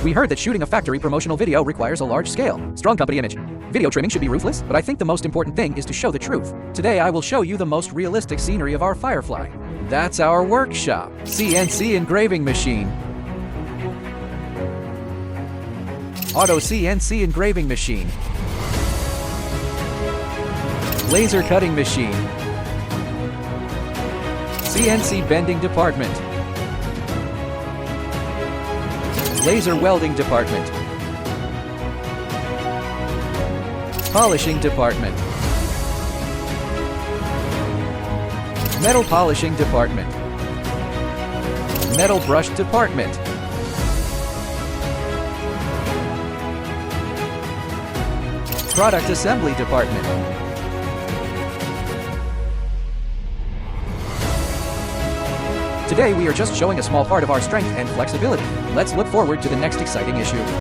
We heard that shooting a factory promotional video requires a large scale, strong company image. Video trimming should be ruthless, but I think the most important thing is to show the truth. Today I will show you the most realistic scenery of our Firefly. That's our workshop. CNC Engraving Machine. Auto CNC Engraving Machine. Laser Cutting Machine. CNC Bending Department. Laser Welding Department. Polishing Department. Metal Polishing Department. Metal Brush Department. Product Assembly Department. Today we are just showing a small part of our strength and flexibility. Let's look forward to the next exciting issue.